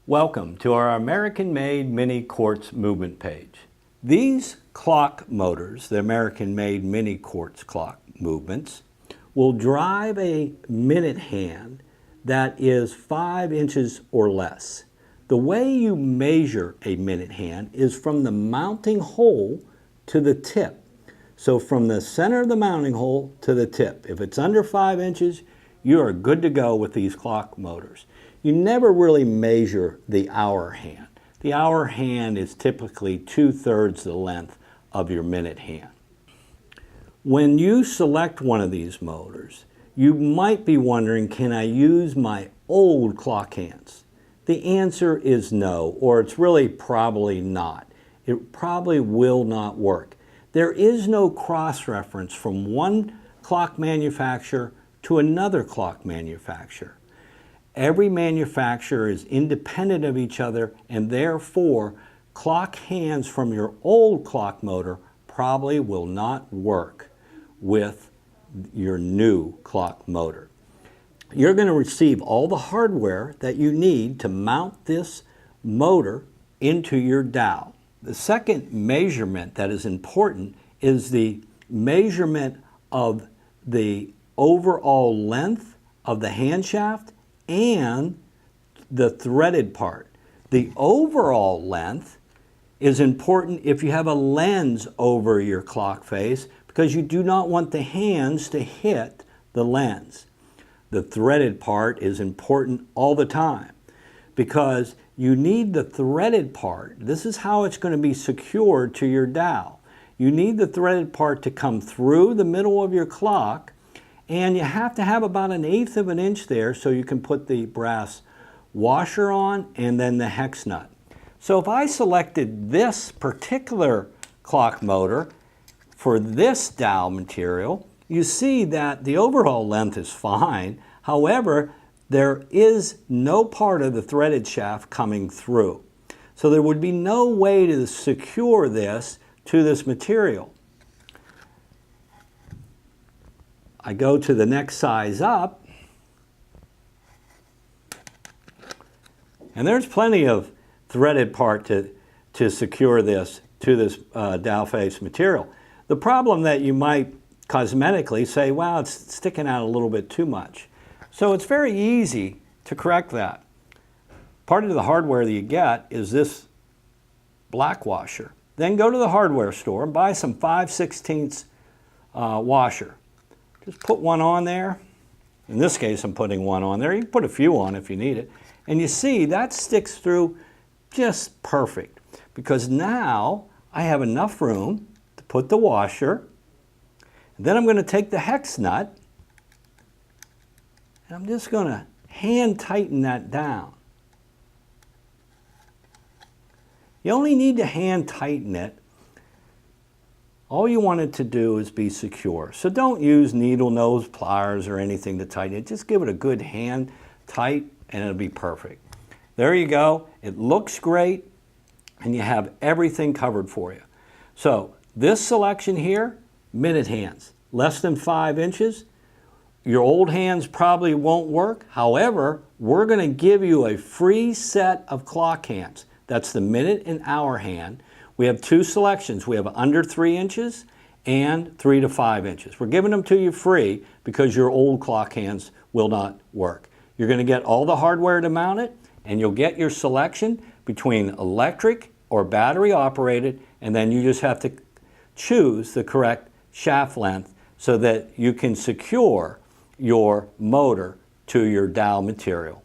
Welcome to our American-made mini quartz movement page. These clock motors, the American-made mini quartz clock movements, will drive a minute hand that is 5 inches or less. The way you measure a minute hand is from the mounting hole to the tip. So from the center of the mounting hole to the tip. If it's under 5 inches, you are good to go with these clock motors. You never really measure the hour hand. The hour hand is typically 2/3 the length of your minute hand. When you select one of these motors, you might be wondering, can I use my old clock hands? The answer is no, or it's really probably not. It probably will not work. There is no cross-reference from one clock manufacturer to another clock manufacturer. Every manufacturer is independent of each other, and therefore clock hands from your old clock motor probably will not work with your new clock motor. You're going to receive all the hardware that you need to mount this motor into your dial. The second measurement that is important is the measurement of the overall length of the hand shaft and the threaded part. The overall length is important if you have a lens over your clock face, because you do not want the hands to hit the lens. The threaded part is important all the time because you need the threaded part. This is how it's going to be secured to your dial. You need the threaded part to come through the middle of your clock, and you have to have about 1/8 of an inch there so you can put the brass washer on and then the hex nut. So if I selected this particular clock motor for this dowel material, you see that the overall length is fine. However, there is no part of the threaded shaft coming through. So there would be no way to secure this to this material. I go to the next size up, and there's plenty of threaded part to secure this to this dowel face material. The problem that you might cosmetically say, wow, it's sticking out a little bit too much. So it's very easy to correct that. Part of the hardware that you get is this black washer. Then go to the hardware store and buy some 5/16 washer. Just put one on there. In this case, I'm putting one on there. You can put a few on if you need it. And you see, that sticks through just perfect, because now I have enough room to put the washer. And then I'm going to take the hex nut, and I'm just going to hand tighten that down. You only need to hand tighten it. All you want it to do is be secure. So don't use needle nose pliers or anything to tighten it. Just give it a good hand tight and it'll be perfect. There you go. It looks great and you have everything covered for you. So this selection here, minute hands, less than 5 inches. Your old hands probably won't work. However, we're going to give you a free set of clock hands. That's the minute and hour hand. We have two selections. We have under 3 inches and 3 to 5 inches. We're giving them to you free because your old clock hands will not work. You're going to get all the hardware to mount it, and you'll get your selection between electric or battery operated, and then you just have to choose the correct shaft length so that you can secure your motor to your dowel material.